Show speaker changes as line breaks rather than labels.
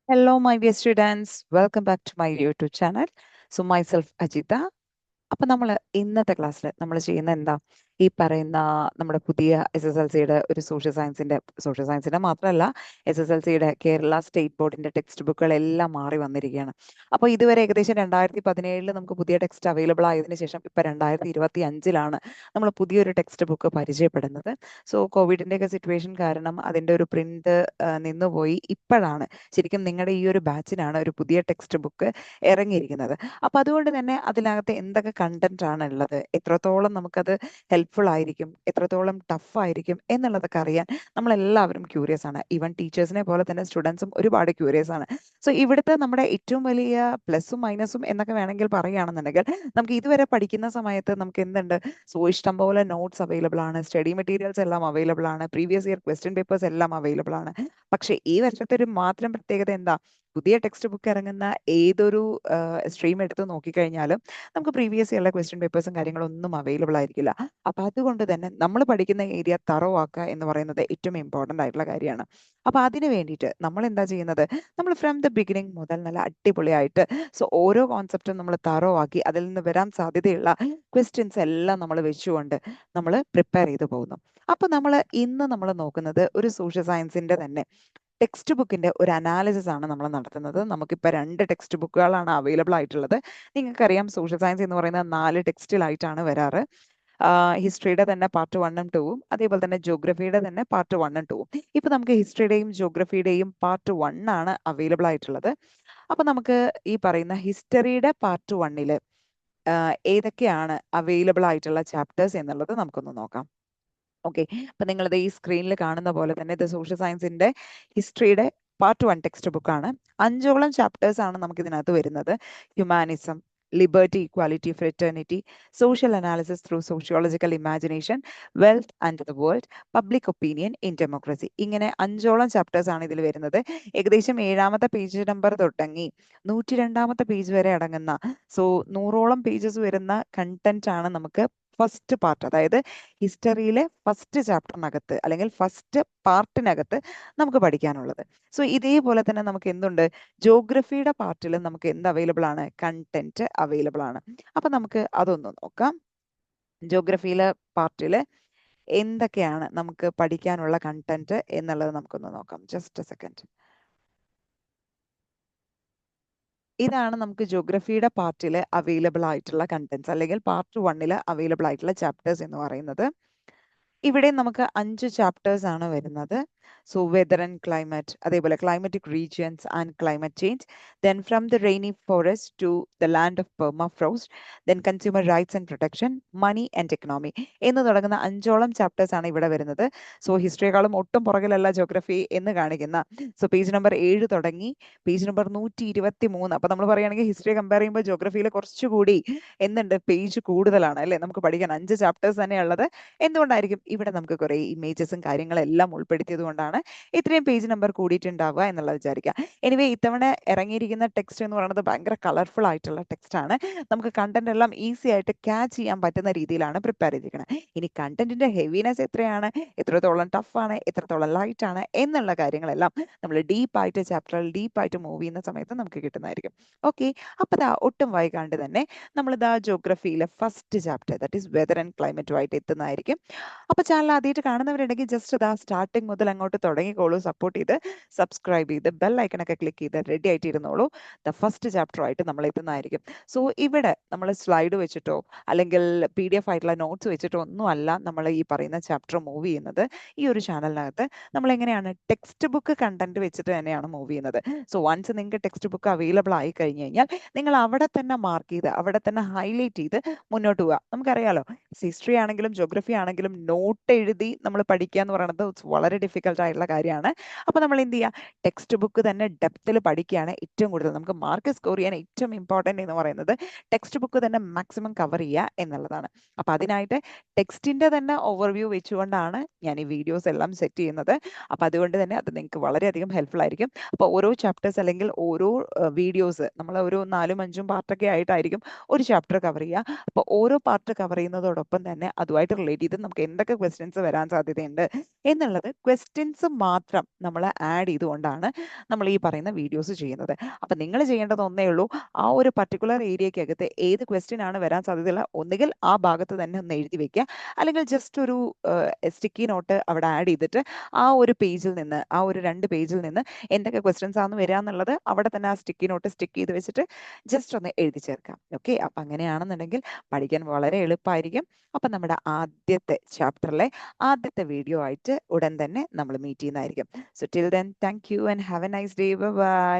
Hello, my dear students. Welcome back to my YouTube channel. So, myself Ajita. അപ്പൊ നമ്മൾ ഇന്നത്തെ ക്ലാസ്സിൽ നമ്മൾ ചെയ്യുന്ന എന്താ ഈ പറയുന്ന നമ്മുടെ പുതിയ SSLCയുടെ ഒരു സോഷ്യൽ സയൻസിന്റെ മാത്രമല്ല SSLCയുടെ കേരള സ്റ്റേറ്റ് ബോർഡിന്റെ ടെക്സ്റ്റ് ബുക്കുകളെല്ലാം മാറി വന്നിരിക്കുകയാണ്. അപ്പോൾ ഇതുവരെ ഏകദേശം 2017 നമുക്ക് പുതിയ ടെക്സ്റ്റ് അവൈലബിൾ ആയതിനു ശേഷം ഇപ്പൊ 2025 നമ്മൾ പുതിയൊരു ടെക്സ്റ്റ് ബുക്ക് പരിചയപ്പെടുന്നത്. സോ കോവിഡിന്റെ ഒക്കെ സിറ്റുവേഷൻ കാരണം അതിന്റെ ഒരു പ്രിന്റ് നിന്നുപോയി. ഇപ്പോഴാണ് ശരിക്കും നിങ്ങളുടെ ഈ ഒരു ബാച്ചിനാണ് ഒരു പുതിയ ടെക്സ്റ്റ് ബുക്ക് ഇറങ്ങിയിരിക്കുന്നത്. അപ്പൊ അതുകൊണ്ട് തന്നെ അതിനകത്ത് എന്തൊക്കെ കണ്ടന്റ് ആണ് ഉള്ളത്, എത്രത്തോളം നമുക്കത് ഹെൽപ്ഫുൾ ആയിരിക്കും, എത്രത്തോളം ടഫ് ആയിരിക്കും എന്നുള്ളതൊക്കെ അറിയാൻ നമ്മളെല്ലാവരും ക്യൂരിയസ് ആണ്. ഈവൻ ടീച്ചേഴ്സിനെ പോലെ തന്നെ സ്റ്റുഡൻസും ഒരുപാട് ക്യൂരിയസ് ആണ്. സോ ഇവിടുത്തെ നമ്മുടെ ഏറ്റവും വലിയ പ്ലസും മൈനസും എന്നൊക്കെ വേണമെങ്കിൽ പറയുകയാണെന്നുണ്ടെങ്കിൽ നമുക്ക് ഇതുവരെ പഠിക്കുന്ന സമയത്ത് നമുക്ക് എന്തുണ്ട്, സോ ഇഷ്ടംപോലെ നോട്ട്സ് അവൈലബിൾ ആണ്, സ്റ്റഡി മെറ്റീരിയൽസ് എല്ലാം അവൈലബിൾ ആണ്, പ്രീവിയസ് ഇയർ ക്വസ്റ്റ്യൻ പേപ്പേഴ്സ് എല്ലാം അവൈലബിൾ ആണ്. പക്ഷേ ഈ വർഷത്തെ ഒരു മാത്രം പ്രത്യേകത എന്താ, പുതിയ ടെക്സ്റ്റ് ബുക്ക് ഇറങ്ങുന്ന ഏതൊരു സ്ട്രീം എടുത്ത് നോക്കിക്കഴിഞ്ഞാലും നമുക്ക് പ്രീവിയസ് ഇയറിലെ ക്വസ്റ്റ്യൻ പേപ്പേഴ്സും കാര്യങ്ങളും ഒന്നും അവൈലബിൾ ആയിരിക്കില്ല. അപ്പൊ അതുകൊണ്ട് തന്നെ നമ്മൾ പഠിക്കുന്ന ഏരിയ തറോ ആക്കുക എന്ന് പറയുന്നത് ഏറ്റവും ഇമ്പോർട്ടന്റ് ആയിട്ടുള്ള കാര്യമാണ്. അപ്പൊ അതിന് വേണ്ടിയിട്ട് നമ്മൾ എന്താ ചെയ്യുന്നത്, നമ്മൾ ഫ്രം ദ ബിഗിനിങ് മുതൽ നല്ല അടിപൊളിയായിട്ട് ഓരോ കോൺസെപ്റ്റും നമ്മൾ തറോ ആക്കി അതിൽ നിന്ന് വരാൻ സാധ്യതയുള്ള ക്വസ്റ്റ്യൻസ് എല്ലാം നമ്മൾ വെച്ചുകൊണ്ട് നമ്മൾ പ്രിപ്പയർ ചെയ്ത് പോകുന്നു. അപ്പൊ ഇന്ന് നമ്മൾ നോക്കുന്നത് ഒരു സോഷ്യൽ സയൻസിന്റെ തന്നെ ടെക്സ്റ്റ് ബുക്കിന്റെ ഒരു അനാലിസിസ് ആണ് നമ്മൾ നടത്തുന്നത്. നമുക്കിപ്പോൾ 2 ടെക്സ്റ്റ് ബുക്കുകളാണ് അവൈലബിൾ ആയിട്ടുള്ളത്. നിങ്ങൾക്കറിയാം സോഷ്യൽ സയൻസ് എന്ന് പറയുന്നത് 4 ടെക്സ്റ്റിലായിട്ടാണ് വരാറ്. ഹിസ്റ്ററിയുടെ തന്നെ പാർട്ട് 1ഉം 2ഉം, അതേപോലെ തന്നെ ജോഗ്രഫിയുടെ തന്നെ പാർട്ട് 1ഉം 2ഉം. ഇപ്പൊ നമുക്ക് ഹിസ്റ്ററിയുടെയും ജോഗ്രഫിയുടെയും പാർട്ട് 1 ആണ് അവൈലബിൾ ആയിട്ടുള്ളത്. അപ്പൊ നമുക്ക് ഈ പറയുന്ന ഹിസ്റ്ററിയുടെ പാർട്ട് 1ല് ഏതൊക്കെയാണ് അവൈലബിൾ ആയിട്ടുള്ള ചാപ്റ്റേഴ്സ് എന്നുള്ളത് നമുക്കൊന്ന് നോക്കാം. ഓക്കെ, അപ്പൊ നിങ്ങളിത് ഈ സ്ക്രീനിൽ കാണുന്ന പോലെ തന്നെ ഇത് സോഷ്യൽ സയൻസിന്റെ ഹിസ്റ്ററിയുടെ പാർട്ട് 1 ടെക്സ്റ്റ് ബുക്കാണ്. 5ഓളം ചാപ്റ്റേഴ്സ് ആണ് നമുക്ക് ഇതിനകത്ത് വരുന്നത്. Humanism, liberty, equality, fraternity, social analysis through sociological imagination, wealth and the world, public opinion in democracy. ഇങ്ങനെ 5ഓളം ചാപ്റ്റേഴ്സ് ആണ് ഇതിൽ വരുന്നത്. ഏകദേശം 7ാമത്തെ പേജ് നമ്പർ തൊട്ടങ്ങി 102ാമത്തെ പേജ് വരെ അടങ്ങുന്ന 100ഓളം പേജസ് വരുന്ന കണ്ടന്റ് ആണ് നമുക്ക് ഫസ്റ്റ് പാർട്ട്, അതായത് ഹിസ്റ്ററിയിലെ ഫസ്റ്റ് ചാപ്റ്ററിനകത്ത് അല്ലെങ്കിൽ ഫസ്റ്റ് പാർട്ടിനകത്ത് നമുക്ക് പഠിക്കാനുള്ളത്. ഇതേപോലെ തന്നെ നമുക്ക് എന്തുണ്ട്, ജോഗ്രഫിയുടെ പാർട്ടിൽ നമുക്ക് എന്ത് അവൈലബിൾ ആണ്, കണ്ടന്റ് അവൈലബിൾ ആണ്. അപ്പൊ നമുക്ക് അതൊന്ന് നോക്കാം. ജോഗ്രഫിയിലെ പാർട്ടിൽ എന്തൊക്കെയാണ് നമുക്ക് പഠിക്കാനുള്ള കണ്ടന്റ് എന്നുള്ളത് നമുക്കൊന്ന് നോക്കാം. Just A second. ഇതാണ് നമുക്ക് ജോഗ്രഫിയുടെ പാർട്ടിൽ അവൈലബിൾ ആയിട്ടുള്ള കണ്ടന്റ്സ് അല്ലെങ്കിൽ പാർട്ട് 1ൽ അവൈലബിൾ ആയിട്ടുള്ള ചാപ്റ്റേഴ്സ് എന്ന് പറയുന്നത്. ഇവിടെ നമുക്ക് 5 ചാപ്റ്റേഴ്സ് ആണ് വരുന്നത്. വെദർ ആൻഡ് ക്ലൈമറ്റ്, അതേപോലെ climatic regions and climate change, then from the rainy forest to the land of permafrost, then consumer rights and protection, money and economy എന്ന് തുടങ്ങുന്ന 5ഓളം ചാപ്റ്റേഴ്സ് ആണ് ഇവിടെ വരുന്നത്. ഹിസ്റ്ററിയെക്കാളും ഒട്ടും പുറകിലല്ല ജോഗ്രഫി എന്ന് കാണിക്കുന്ന പേജ് നമ്പർ 7 തുടങ്ങി പേജ് നമ്പർ 123. അപ്പൊ നമ്മൾ പറയുകയാണെങ്കിൽ ഹിസ്റ്ററി കമ്പയർ ചെയ്യുമ്പോൾ ജോഗ്രഫിയിൽ കുറച്ചുകൂടി എന്തുണ്ട്, പേജ് കൂടുതലാണ് അല്ലെ നമുക്ക് പഠിക്കാൻ. 5 ചാപ്റ്റേഴ്സ് തന്നെ ഉള്ളത്. എന്തുകൊണ്ടായിരിക്കും, ഇവിടെ നമുക്ക് കുറെ ഇമേജസും കാര്യങ്ങളെല്ലാം ഉൾപ്പെടുത്തിയത് കൊണ്ടാണ് ഇത്രയും പേജ് നമ്പർ കൂടിയിട്ടുണ്ടാവുക എന്നുള്ളത് വിചാരിക്കുക. എനിവേ ഇത്തവണ ഇറങ്ങിയിരിക്കുന്ന ടെക്സ്റ്റ് എന്ന് പറയുന്നത് ഭയങ്കര കളർഫുൾ ആയിട്ടുള്ള ടെക്സ്റ്റ് ആണ്. നമുക്ക് കണ്ടന്റ് എല്ലാം ഈസി ആയിട്ട് ക്യാച്ച് ചെയ്യാൻ പറ്റുന്ന രീതിയിലാണ് പ്രിപ്പയർ ചെയ്തിരിക്കുന്നത്. ഇനി കണ്ടന്റിന്റെ ഹെവിനെസ് എത്രയാണ്, എത്രത്തോളം ടഫാണ്, എത്രത്തോളം ലൈറ്റ് ആണ് എന്നുള്ള കാര്യങ്ങളെല്ലാം നമ്മൾ ഡീപ്പായിട്ട് ചാപ്റ്ററിൽ ഡീപ്പായിട്ട് മൂവ് ചെയ്യുന്ന സമയത്ത് നമുക്ക് കിട്ടുന്നതായിരിക്കും. ഓക്കെ, അപ്പൊ ഒട്ടും വൈകാണ്ട് തന്നെ നമ്മൾ ജോഗ്രഫിയിലെ first chapter, that is weather and ക്ലൈമറ്റുമായിട്ട് എത്തുന്നതായിരിക്കും. അപ്പൊ ചാനൽ ആദ്യമായിട്ട് കാണുന്നവരുണ്ടെങ്കിൽ ജസ്റ്റ് സ്റ്റാർട്ടിങ് മുതൽ അങ്ങോട്ട് തുടങ്ങിക്കോളൂ, സപ്പോർട്ട് ചെയ്ത് സബ്സ്ക്രൈബ് ചെയ്ത് ബെൽ ഐക്കണൊക്കെ ക്ലിക്ക് ചെയ്ത് റെഡി ആയിട്ട് ഇരുന്നോളൂ. ദ ഫസ്റ്റ് ചാപ്റ്റർ ആയിട്ട് നമ്മൾ എത്തുന്നതായിരിക്കും. ഇവിടെ നമ്മൾ സ്ലൈഡ് വെച്ചിട്ടോ അല്ലെങ്കിൽ PDF ആയിട്ടുള്ള നോട്ട്സ് വെച്ചിട്ടോ ഒന്നും അല്ല നമ്മൾ ഈ പറയുന്ന ചാപ്റ്റർ മൂവ് ചെയ്യുന്നത്. ഈ ഒരു ചാനലിനകത്ത് നമ്മൾ എങ്ങനെയാണ് ടെക്സ്റ്റ് ബുക്ക് കണ്ടന്റ് വെച്ചിട്ട് തന്നെയാണ് മൂവ് ചെയ്യുന്നത്. വൺസ് നിങ്ങൾക്ക് ടെക്സ്റ്റ് ബുക്ക് അവൈലബിൾ ആയി കഴിഞ്ഞു കഴിഞ്ഞാൽ നിങ്ങൾ അവിടെ തന്നെ മാർക്ക് ചെയ്ത് അവിടെ തന്നെ ഹൈലൈറ്റ് ചെയ്ത് മുന്നോട്ട് പോവുക. നമുക്കറിയാലോ, ഹിസ്റ്ററി ആണെങ്കിലും ജോഗ്രഫി ആണെങ്കിലും നോട്ട് എഴുതി നമ്മൾ പഠിക്കുക എന്ന് പറയുന്നത് വളരെ ഡിഫിക്കൽട്ട് ആയിട്ടുള്ള കാര്യമാണ്. അപ്പൊ നമ്മൾ എന്ത് ചെയ്യുക, ടെക്സ്റ്റ് ബുക്ക് തന്നെ ഡെപ്തിൽ പഠിക്കുകയാണ് ഏറ്റവും കൂടുതൽ നമുക്ക് മാർക്ക് സ്കോർ ചെയ്യാൻ ഏറ്റവും ഇമ്പോർട്ടൻ്റ് എന്ന് പറയുന്നത് ടെക്സ്റ്റ് ബുക്ക് തന്നെ മാക്സിമം കവർ ചെയ്യുക എന്നുള്ളതാണ്. അപ്പൊ അതിനായിട്ട് ടെക്സ്റ്റിന്റെ തന്നെ ഓവർവ്യൂ വെച്ചുകൊണ്ടാണ് ഞാൻ ഈ വീഡിയോസ് എല്ലാം സെറ്റ് ചെയ്യുന്നത്. അപ്പൊ അതുകൊണ്ട് തന്നെ അത് നിങ്ങൾക്ക് വളരെയധികം ഹെൽപ്ഫുൾ ആയിരിക്കും. അപ്പൊ ഓരോ ചാപ്റ്റേഴ്സ് അല്ലെങ്കിൽ ഓരോ വീഡിയോസ് നമ്മൾ ഒരു 4ഉം 5ഉം പാർട്ടൊക്കെ ആയിട്ടായിരിക്കും ഒരു ചാപ്റ്റർ കവർ ചെയ്യുക. അപ്പോൾ ഓരോ പാർട്ട് കവർ ചെയ്യുന്നതോടൊപ്പം തന്നെ അതുമായിട്ട് റിലേറ്റ് ചെയ്ത് നമുക്ക് എന്തൊക്കെ ക്വസ്റ്റ്യൻസ് വരാൻ സാധ്യതയുണ്ട് എന്നുള്ളത് ക്വസ്റ്റ്യൻസ് മാത്രം നമ്മൾ ആഡ് ചെയ്തുകൊണ്ടാണ് നമ്മൾ ഈ പറയുന്ന വീഡിയോസ് ചെയ്യുന്നത്. അപ്പൊ നിങ്ങൾ ചെയ്യേണ്ടത് ഒന്നേ ഉള്ളൂ, ആ ഒരു പർട്ടിക്കുലർ ഏരിയക്കകത്ത് ഏത് ക്വസ്റ്റ്യൻ ആണ് വരാൻ സാധ്യതയുള്ള ഒന്നുകിൽ ആ ഭാഗത്ത് തന്നെ ഒന്ന് എഴുതി വെക്കുക, അല്ലെങ്കിൽ ജസ്റ്റ് ഒരു സ്റ്റിക്കി നോട്ട് അവിടെ ആഡ് ചെയ്തിട്ട് ആ ഒരു പേജിൽ നിന്ന്, ആ ഒരു 2 പേജിൽ നിന്ന് എന്തൊക്കെ ക്വസ്റ്റ്യൻസ് ആണ് വരിക എന്നുള്ളത് അവിടെ തന്നെ ആ സ്റ്റിക്കി നോട്ട് സ്റ്റിക്ക് ചെയ്ത് വെച്ചിട്ട് ജസ്റ്റ് ഒന്ന് എഴുതി ചേർക്കാം. ഓക്കെ, അപ്പൊ അങ്ങനെയാണെന്നുണ്ടെങ്കിൽ പഠിക്കാൻ വളരെ എളുപ്പമായിരിക്കും. അപ്പൊ നമ്മുടെ ആദ്യത്തെ ചാപ്റ്ററിലെ ആദ്യത്തെ വീഡിയോ ആയിട്ട് ഉടൻ തന്നെ നമ്മൾ മീറ്റ് ചെയ്യുന്നതായിരിക്കും. So till then, thank you and have a nice day. By.